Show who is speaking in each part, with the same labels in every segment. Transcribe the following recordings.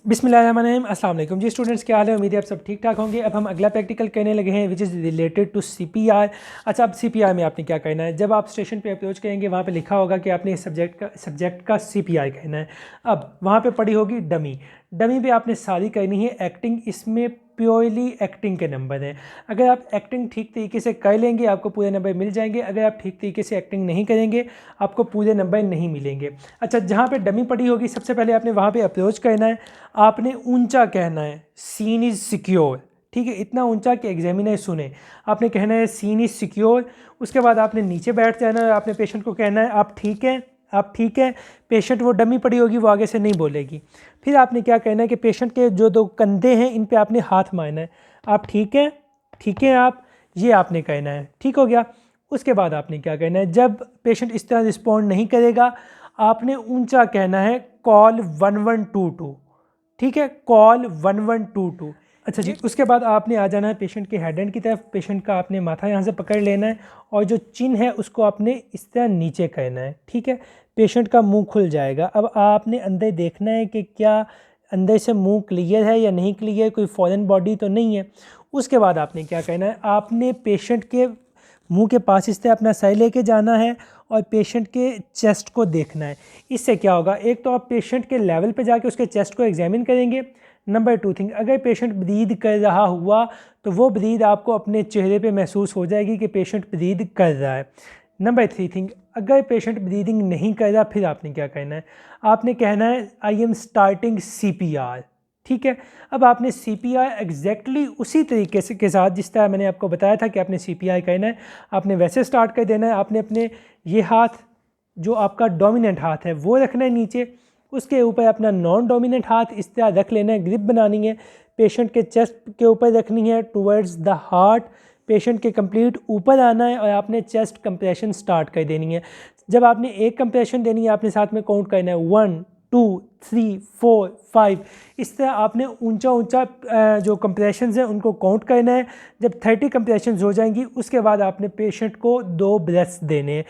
Speaker 1: बिस्मिल्लाहिर्रहमानिर्रहीम। अस्सलाम वालेकुम जी स्टूडेंट्स, क्या हाल है? उम्मीद है आप सब ठीक ठाक होंगे। अब हम अगला प्रैक्टिकल करने लगे हैं which is related to CPR. अच्छा, अब सीपीआर में आपने क्या करना है, जब आप स्टेशन पे अप्रोच करेंगे वहाँ पे लिखा होगा कि आपने इस सब्जेक्ट का सीपीआर कहना है। अब वहाँ पे पड़ी होगी डमी। डमी पे आपने सारी करनी है एक्टिंग। इसमें प्योरली एक्टिंग के नंबर हैं। अगर आप एक्टिंग ठीक तरीके से कर लेंगे आपको पूरे नंबर मिल जाएंगे। अगर आप ठीक तरीके से एक्टिंग नहीं करेंगे आपको पूरे नंबर नहीं मिलेंगे। अच्छा, जहाँ पे डमी पड़ी होगी सबसे पहले आपने वहाँ पे अप्रोच करना है। आपने ऊंचा कहना है, सीन इज़ सिक्योर। ठीक है, इतना ऊंचा कि एग्जामिनर सुने। आपने कहना है सीन इज़ सिक्योर। उसके बाद आपने नीचे बैठ जाना है। आपने पेशेंट को कहना है आप ठीक हैं, आप ठीक है। पेशेंट, वो डमी पड़ी होगी वो आगे से नहीं बोलेगी। फिर आपने क्या कहना है कि पेशेंट के जो दो कंधे हैं इन पे आपने हाथ मारना है। आप ठीक हैं, ठीक है आप, ये आपने कहना है। ठीक हो गया। उसके बाद आपने क्या कहना है, जब पेशेंट इस तरह रिस्पॉन्ड नहीं करेगा आपने ऊंचा कहना है कॉल 1122। ठीक है, कॉल 1122। अच्छा जी, उसके बाद आपने आ जाना है पेशेंट के हेड एंड की तरफ। पेशेंट का आपने माथा यहाँ से पकड़ लेना है और जो चिन है उसको आपने इस तरह नीचे करना है। ठीक है, पेशेंट का मुंह खुल जाएगा। अब आपने अंदर देखना है कि क्या अंदर से मुंह क्लियर है या नहीं क्लियर, कोई फॉरेन बॉडी तो नहीं है। उसके बाद आपने क्या करना है, आपने पेशेंट के मुंह के पास इस तरह अपना सर लेके जाना है और पेशेंट के चेस्ट को देखना है। इससे क्या होगा, एक तो आप पेशेंट के लेवल पे जाके उसके चेस्ट को एग्जामिन करेंगे। नंबर 2 थिंग, अगर पेशेंट ब्रीद कर रहा हुआ तो वो ब्रीद आपको अपने चेहरे पे महसूस हो जाएगी कि पेशेंट ब्रीद कर रहा है। नंबर 3 थिंग, अगर पेशेंट ब्रीदिंग नहीं कर रहा फिर आपने क्या करना है, आपने कहना है आई एम स्टार्टिंग सीपीआर। ठीक है, अब आपने सीपीआर एग्जैक्टली उसी तरीके से के साथ जिस तरह मैंने आपको बताया था कि आपने सीपीआर करना है आपने वैसे स्टार्ट कर देना है। आपने अपने ये हाथ, जो आपका डोमिनेंट हाथ है वो रखना है नीचे, उसके ऊपर अपना नॉन डोमिनेंट हाथ इस तरह रख लेना है, ग्रिप बनानी है। पेशेंट के चेस्ट के ऊपर रखनी है टुवर्ड्स द हार्ट। पेशेंट के कंप्लीट ऊपर आना है और आपने चेस्ट कंप्रेशन स्टार्ट कर देनी है। जब आपने एक कंप्रेशन देनी है आपने साथ में काउंट करना है 1 2 3 4 5। इस तरह आपने ऊंचा ऊंचा जो कंप्रेशंस हैं उनको काउंट करना है। जब 30 कंप्रेशंस हो जाएंगी उसके बाद आपने पेशेंट को 2 ब्रेथ्स देने हैं।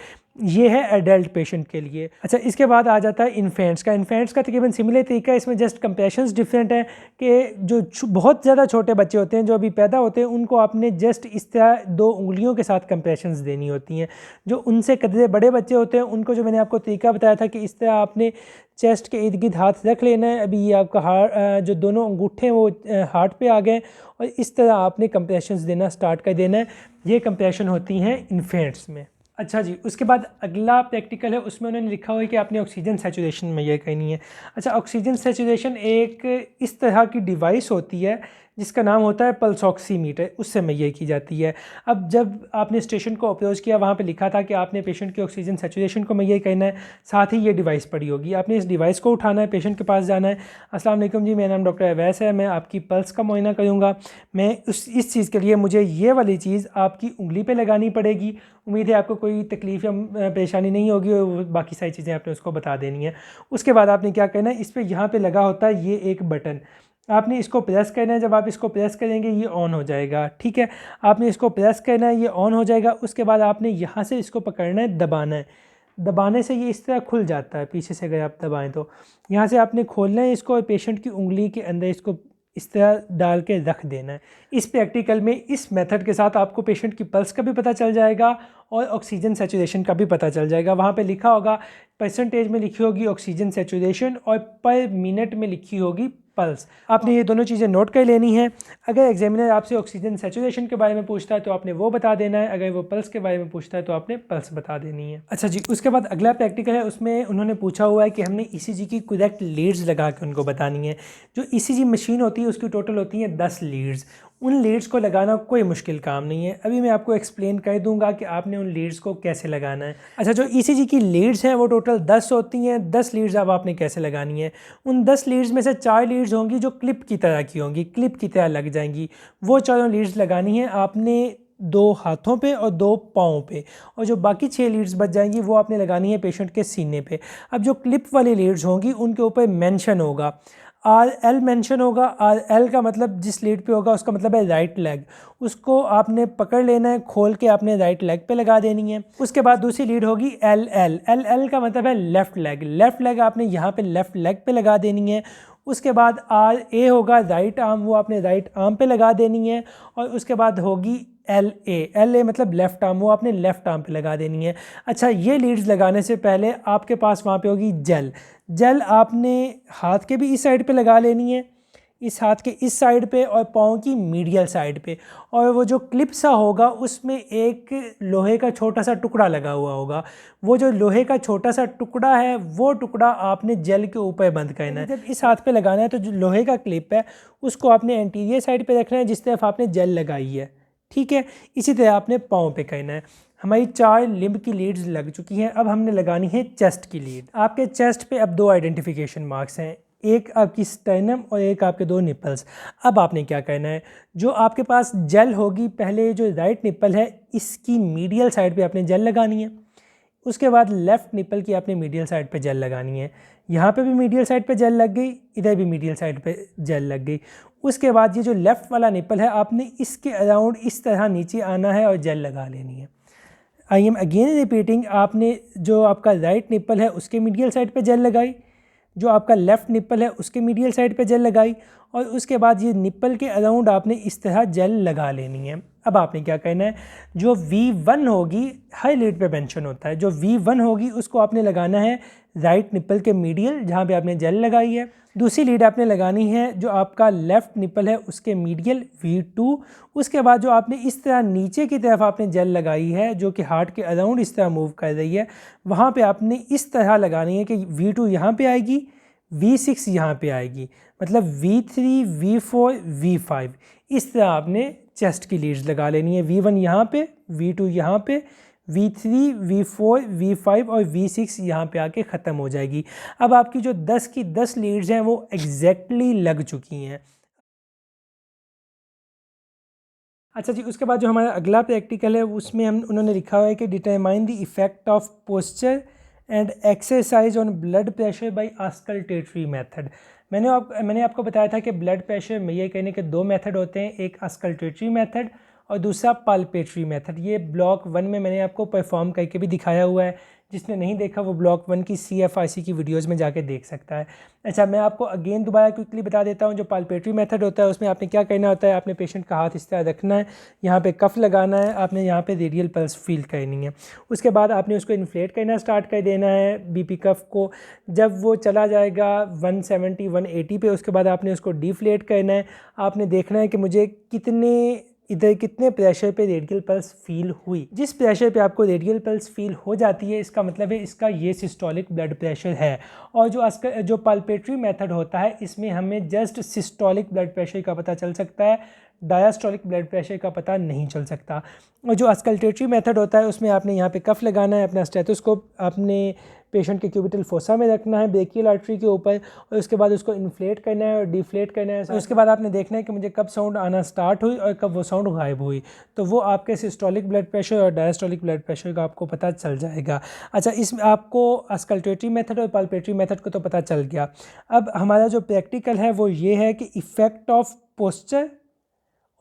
Speaker 1: ये है एडल्ट पेशेंट के लिए। अच्छा, इसके बाद आ जाता है इन्फेंट्स का। इन्फेंट्स का तकरीबन सिमिलर तरीका है, इसमें जस्ट कंप्रेशंस डिफरेंट हैं कि जो बहुत ज़्यादा छोटे बच्चे होते हैं जो अभी पैदा होते हैं उनको आपने जस्ट इस तरह 2 उंगलियों के साथ कंप्रेशंस देनी होती हैं। जो उनसे कदरे बड़े बच्चे होते हैं उनको जो मैंने आपको तरीका बताया था कि इस तरह आपने चेस्ट के इर्द गिर्द हाथ रख लेना है। अभी ये आपका हार्ट, जो दोनों अंगूठे हैं वो हार्ट पे आ गए और इस तरह आपने कंप्रेशंस देना स्टार्ट कर देना है। ये कंप्रेशन होती हैं इन्फेंट्स में। अच्छा जी, उसके बाद अगला प्रैक्टिकल है, उसमें उन्होंने लिखा हुआ है कि आपने ऑक्सीजन सैचुरेशन में ये करनी है। अच्छा, ऑक्सीजन सैचुरेशन एक इस तरह की डिवाइस होती है जिसका नाम होता है पल्स ऑक्सीमीटर, उससे मैयर की जाती है। अब जब आपने स्टेशन को अप्रोच किया वहाँ पे लिखा था कि आपने पेशेंट की ऑक्सीजन सैचुरेशन को मैयर करना है, साथ ही ये डिवाइस पड़ी होगी। आपने इस डिवाइस को उठाना है, पेशेंट के पास जाना है। अस्सलाम वालेकुम जी, मेरा नाम डॉक्टर अवैस है, मैं आपकी पल्स का मुआयना करूँगा। मैं इस चीज़ के लिए मुझे ये वाली चीज़ आपकी उंगली पे लगानी पड़ेगी। उम्मीद है आपको कोई तकलीफ़ या परेशानी नहीं होगी और बाकी सारी चीज़ें आपने उसको बता देनी है। उसके बाद आपने क्या करना है, इस पर यहाँ पे लगा होता है ये एक बटन, आपने इसको प्रेस करना है। जब आप इसको प्रेस करेंगे ये ऑन हो जाएगा। ठीक है, आपने इसको प्रेस करना है, ये ऑन हो जाएगा। उसके बाद आपने यहाँ से इसको पकड़ना है, दबाना है। दबाने से ये इस तरह खुल जाता है, पीछे से अगर आप दबाएं तो यहाँ से आपने खोलना है इसको और पेशेंट की उंगली के अंदर इसको इस तरह डाल के रख देना है। इस प्रैक्टिकल में इस मेथड के साथ आपको पेशेंट की पल्स का भी पता चल जाएगा और ऑक्सीजन सैचुरेशन का भी पता चल जाएगा। वहाँ पे लिखा होगा, परसेंटेज में लिखी होगी ऑक्सीजन सैचुरेशन और पर मिनट में लिखी होगी पल्स। आपने ये दोनों चीज़ें नोट कर लेनी है। अगर एग्जामिनर आपसे ऑक्सीजन सैचुरेशन के बारे में पूछता है तो आपने वो बता देना है, अगर वो पल्स के बारे में पूछता है तो आपने पल्स बता देनी है। अच्छा जी, उसके बाद अगला प्रैक्टिकल है, उसमें उन्होंने पूछा हुआ है कि हमने ईसीजी की करेक्ट लीड्स लगा के उनको बतानी है। जो ईसीजी मशीन होती है उसकी टोटल होती है 10 लीड्स। उन लीड्स को लगाना कोई मुश्किल काम नहीं है। अभी मैं आपको एक्सप्लेन कर दूंगा कि आपने उन लीड्स को कैसे लगाना है। अच्छा, जो ईसीजी की लीड्स हैं वो टोटल 10 होती हैं। 10 लीड्स अब आपने कैसे लगानी है, उन 10 लीड्स में से 4 लीड्स होंगी जो क्लिप की तरह की होंगी, क्लिप की तरह लग जाएंगी। वो चारों लीड्स लगानी है आपने 2 हाथों पे और 2 पाँव पे, और जो बाकी 6 लीड्स बच जाएंगी वो आपने लगानी है पेशेंट के सीने पे। अब जो क्लिप वाली लीड्स होंगी उनके ऊपर मेंशन होगा, RL मेंशन होगा। RL का मतलब जिस लीड पे होगा उसका मतलब है राइट लेग। उसको आपने पकड़ लेना है, खोल के आपने राइट लेग पे लगा देनी है। उसके बाद दूसरी लीड होगी LL। LL का मतलब है लेफ़्ट लेग। लेफ़्ट लेग आपने यहाँ पे लेफ़्ट लेग पे लगा देनी है। उसके बाद आर ए होगा राइट आर्म, वो आपने राइट आर्म पे लगा देनी है। और उसके बाद होगी एल ए मतलब लेफ़्ट आर्म, वो आपने लेफ़्ट आर्म पे लगा देनी है। अच्छा, ये लीड्स लगाने से पहले आपके पास वहाँ पे होगी जेल आपने हाथ के भी इस साइड पे लगा लेनी है, इस हाथ के इस साइड पे और पाँव की मीडियल साइड पे। और वो जो क्लिप सा होगा उसमें एक लोहे का छोटा सा टुकड़ा लगा हुआ होगा, वो जो लोहे का छोटा सा टुकड़ा है वो टुकड़ा आपने जेल के ऊपर बंद करना है। जब इस हाथ पे लगाना है तो जो लोहे का क्लिप है उसको आपने एंटीरियर साइड पे रखना है जिस तरफ आपने जेल लगाई है, ठीक है। इसी तरह आपने पाँव पे करना है। हमारी 4 लिम्ब की लीड्स लग चुकी हैं, अब हमने लगानी है चेस्ट की लीड। आपके चेस्ट पे अब 2 आइडेंटिफिकेशन मार्क्स हैं, एक आपकी स्टर्नम और एक आपके 2 निपल्स। अब आपने क्या करना है, जो आपके पास जेल होगी, पहले जो राइट निपल है इसकी मीडियल साइड पे आपने जेल लगानी है। उसके बाद लेफ़्ट निपल की आपने मीडियल साइड पे जेल लगानी है। यहाँ पे भी मीडियल साइड पे जेल लग गई, इधर भी मीडियल साइड पे जेल लग गई। उसके बाद ये जो लेफ़्ट वाला निपल है आपने इसके अराउंड इस तरह नीचे आना है और जेल लगा लेनी है। आई एम अगेन रिपीटिंग, आपने जो आपका राइट निपल है उसके मीडियल साइड पे जेल लगाई, जो आपका लेफ़्ट निपल है उसके मीडियल साइड पे जेल लगाई, और उसके बाद ये निपल के अराउंड आपने इस तरह जेल लगा लेनी है। अब आपने क्या करना है, जो V1 होगी हर लीड पे मेंशन होता है, जो V1 होगी उसको आपने लगाना है राइट निपल के मीडियल जहाँ पे आपने जेल लगाई है। दूसरी लीड आपने लगानी है जो आपका लेफ़्ट निपल है उसके मीडियल V2। उसके बाद जो आपने इस तरह नीचे की तरफ आपने जेल लगाई है जो कि हार्ट के अराउंड इस तरह मूव कर रही है, वहाँ पे आपने इस तरह लगानी है कि V2 यहाँ पे आएगी, V6 यहाँ पे आएगी, मतलब V3 V4 V5 इस तरह आपने चेस्ट की लीड्स लगा लेनी है। V1 यहाँ पे, V2 यहाँ पे, V3 V4 V5 और V6 यहाँ पे आके ख़त्म हो जाएगी। अब आपकी जो 10 की 10 लीड्स हैं वो एग्जैक्टली लग चुकी हैं। अच्छा जी, उसके बाद जो हमारा अगला प्रैक्टिकल है उसमें उन्होंने लिखा हुआ है कि determine the effect of posture and exercise on blood pressure by auscultatory method. मैंने आपको बताया था कि ब्लड प्रेशर मेजर करने के 2 मेथड होते हैं, एक ऑस्कल्टेटरी मेथड और दूसरा पाल्पेटरी मेथड। ये ब्लॉक 1 में मैंने आपको परफॉर्म करके भी दिखाया हुआ है, जिसने नहीं देखा वो ब्लॉक 1 की CFRC की वीडियोस में जाके देख सकता है। अच्छा, मैं आपको अगेन दोबारा क्विकली बता देता हूँ। जो पाल्पेटरी मेथड होता है उसमें आपने क्या करना होता है, आपने पेशेंट का हाथ इस तरह रखना है, यहाँ पे कफ लगाना है, आपने यहाँ पे रेडियल पल्स फील करनी है। उसके बाद आपने उसको इन्फ्लेट करना स्टार्ट कर देना है BP कफ को। जब वो चला जाएगा 170 180 पे, उसके बाद आपने उसको डिफ्लेट करना है। आपने देखना है कि मुझे कितने प्रेशर पे रेडियल पल्स फील हुई। जिस प्रेशर पे आपको रेडियल पल्स फील हो जाती है इसका मतलब है इसका ये सिस्टोलिक ब्लड प्रेशर है। और जो पाल्पेटरी मेथड होता है इसमें हमें जस्ट सिस्टोलिक ब्लड प्रेशर का पता चल सकता है, डायस्टोलिक ब्लड प्रेशर का पता नहीं चल सकता। और जो ऑस्कल्टेटरी मेथड होता है उसमें आपने यहाँ पे कफ लगाना है, अपना स्टेथोस्कोप आपने पेशेंट के क्यूबिटल फोसा में रखना है ब्रेकियल आर्टरी के ऊपर, और उसके बाद उसको इन्फ्लेट करना है और डिफ्लेट करना है। उसके बाद आपने देखना है कि मुझे कब साउंड आना स्टार्ट हुई और कब वो साउंड गायब हुई, तो वो आपके सिस्टोलिक ब्लड प्रेशर और डायस्टोलिक ब्लड प्रेशर का आपको पता चल जाएगा। अच्छा, इसमें आपको ऑस्कल्टेटरी मेथड और पाल्पेटरी मेथड को तो पता चल गया। अब हमारा जो प्रैक्टिकल है वो ये है कि effect of posture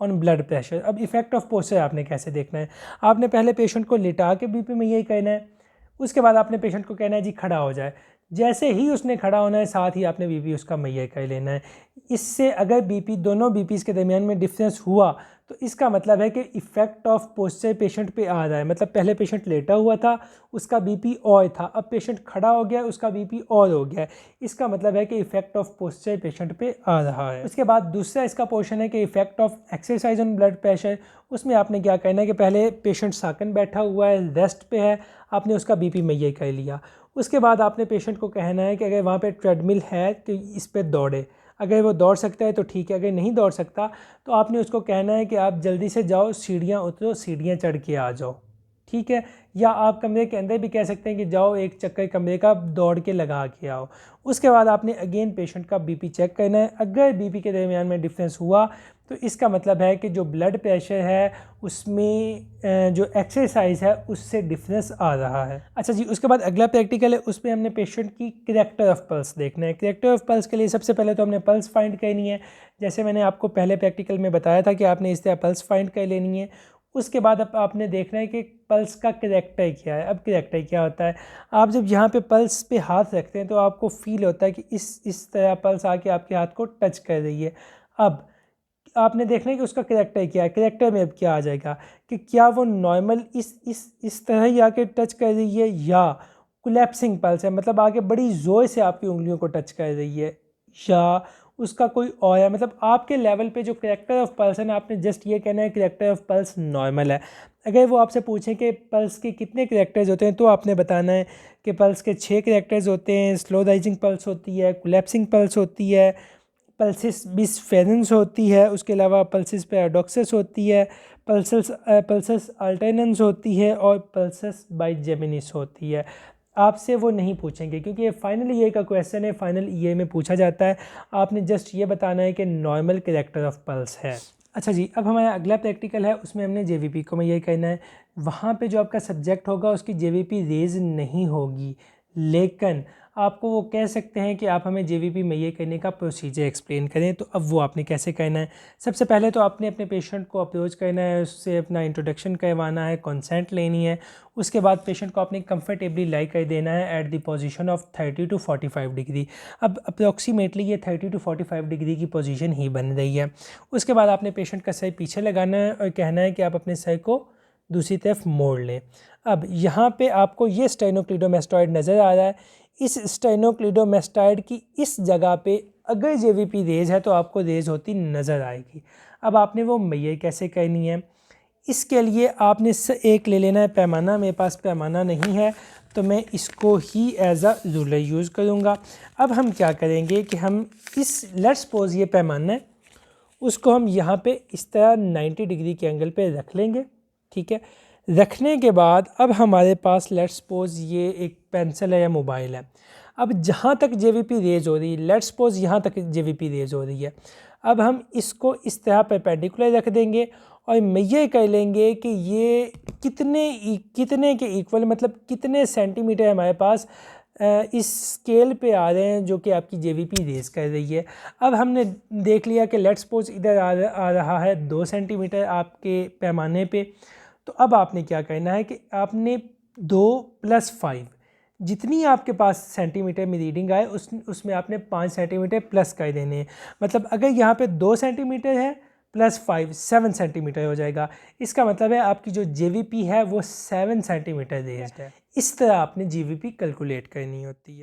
Speaker 1: on blood pressure. अब इफ़ेक्ट ऑफ पोस्चर आपने कैसे देखना है, आपने पहले पेशेंट को लिटा के BP में यही कहना है, उसके बाद आपने पेशेंट को कहना है जी खड़ा हो जाए। जैसे ही उसने खड़ा होना है साथ ही आपने BP उसका मैयर कर लेना है। इससे अगर दोनों BPs के दरमियान में डिफरेंस हुआ तो इसका मतलब है कि इफ़ेक्ट ऑफ पोस्चर पेशेंट पे आ रहा है। मतलब पहले पेशेंट लेटा हुआ था उसका BP और था, अब पेशेंट खड़ा हो गया उसका BP और हो गया। इसका मतलब है कि इफ़ेक्ट ऑफ पोस्चर पेशेंट पे आ रहा है। उसके बाद दूसरा इसका पोर्शन है कि effect of exercise on blood pressure. उसमें आपने क्या करना है कि पहले पेशेंट साकन बैठा हुआ है, रेस्ट पे है, आपने उसका BP मैयर कर लिया। उसके बाद आपने पेशेंट को कहना है कि अगर वहाँ पे ट्रेडमिल है तो इस पर दौड़े, अगर वो दौड़ सकता है तो ठीक है, अगर नहीं दौड़ सकता तो आपने उसको कहना है कि आप जल्दी से जाओ, सीढ़ियाँ उतरो, सीढ़ियाँ चढ़ के आ जाओ, ठीक है। या आप कमरे के अंदर भी कह सकते हैं कि जाओ एक चक्कर कमरे का दौड़ के लगा के आओ। उसके बाद आपने अगेन पेशेंट का BP चेक करना है। अगर BP के दरमियान में डिफरेंस हुआ तो इसका मतलब है कि जो ब्लड प्रेशर है उसमें जो एक्सरसाइज है उससे डिफरेंस आ रहा है। अच्छा जी, उसके बाद अगला प्रैक्टिकल है, उसमें हमने पेशेंट की करैक्टर ऑफ पल्स देखना है। करैक्टर ऑफ पल्स के लिए सबसे पहले तो हमने पल्स फाइंड करनी है। जैसे मैंने आपको पहले प्रैक्टिकल में बताया था कि आपने इस तरह पल्स फाइंड कर लेनी है। उसके बाद अब आपने देखना है कि पल्स का करैक्टर क्या है। अब करैक्टर क्या होता है, आप जब यहाँ पे पल्स पे हाथ रखते हैं तो आपको फील होता है कि इस तरह पल्स आके आपके हाथ को टच कर रही है। अब आपने देखना है कि उसका करैक्टर क्या है। करैक्टर में अब क्या आ जाएगा कि क्या वो नॉर्मल इस तरह ही आके टच कर रही है या कोलैप्सिंग पल्स है, मतलब आगे बड़ी ज़ोर से आपकी उंगलियों को टच कर रही है, या उसका कोई और है। मतलब आपके लेवल पे जो करैक्टर ऑफ पल्स है ना, आपने जस्ट ये कहना है करैक्टर ऑफ पल्स नॉर्मल है। अगर वो आपसे पूछें कि पल्स के कितने करैक्टर्स होते हैं तो आपने बताना है कि पल्स के 6 करैक्टर्स होते हैं। स्लो राइजिंग पल्स होती है, कोलैप्सिंग पल्स होती है, पल्सिस बिसफेरेंस होती है, उसके अलावा पल्सिस पैराडॉक्सिस होती है, पल्सस अल्टरनेंस होती है और पल्सस बाइजेमिनिस होती है। आपसे वो नहीं पूछेंगे क्योंकि ये फाइनल ईयर का क्वेश्चन है, फाइनल ईयर में पूछा जाता है। आपने जस्ट ये बताना है कि नॉर्मल करैक्टर ऑफ पल्स है। अच्छा जी, अब हमारा अगला प्रैक्टिकल है, उसमें हमने जेवीपी को मैं ये कहना है वहाँ पे जो आपका सब्जेक्ट होगा उसकी जेवीपी रेज नहीं होगी, लेकिन आपको वो कह सकते हैं कि आप हमें जेवीपी मुहैया करने का प्रोसीजर एक्सप्लेन करें। तो अब वो आपने कैसे करना है, सबसे पहले तो आपने अपने पेशेंट को अप्रोच करना है, उससे अपना इंट्रोडक्शन करवाना है, कंसेंट लेनी है। उसके बाद पेशेंट को आपने कंफर्टेबली लाई कर देना है at the position of 30 to 45 degree. अब अप्रोक्सीमेटली ये 30 to 45 डिग्री की पोजीशन ही बन रही है। उसके बाद आपने पेशेंट का सर पीछे लगाना है और कहना है कि आप अपने सर को दूसरी तरफ मोड़ लें। अब यहाँ पे आपको ये स्टेनोक्लीडोमास्टॉइड नज़र आ रहा है। इस स्टेनोक्लीडोमास्टॉइड की इस जगह पे अगर जेवीपी रेज है तो आपको रेज होती नज़र आएगी। अब आपने वो मुहैया कैसे करनी है, इसके लिए आपने एक ले लेना है पैमाना। मेरे पास पैमाना नहीं है तो मैं इसको ही एज अ रूलर यूज़ करूँगा। अब हम क्या करेंगे कि हम लेट्स सपोज ये पैमाना है, उसको हम यहाँ पे इस तरह 90 डिग्री के एंगल पे रख लेंगे। ठीक है, रखने के बाद अब हमारे पास लेट्स सपोज ये एक पेंसिल है या मोबाइल है। अब जहाँ तक जेवीपी रेज हो रही है, लेट्स सपोज यहाँ तक जेवीपी रेज हो रही है, अब हम इसको इस तरह परपेंडिकुलर रख देंगे और मेजर कर लेंगे कि ये कितने के इक्वल, मतलब कितने सेंटीमीटर हमारे पास इस स्केल पे आ रहे हैं जो कि आपकी जेवीपी रेज कर रही है। अब हमने देख लिया कि लेट्स सपोज इधर आ रहा है 2 सेंटीमीटर आपके पैमाने पे। तो अब आपने क्या करना है कि आपने 2 + 5 जितनी आपके पास सेंटीमीटर में रीडिंग आए उसमें आपने 5 सेंटीमीटर प्लस कर देने हैं। मतलब अगर यहाँ पे 2 सेंटीमीटर है +5 7 सेंटीमीटर हो जाएगा। इसका मतलब है आपकी जो जेवीपी है वो 7 सेंटीमीटर रेज्ड है। इस तरह आपने जेवीपी कैलकुलेट करनी होती है।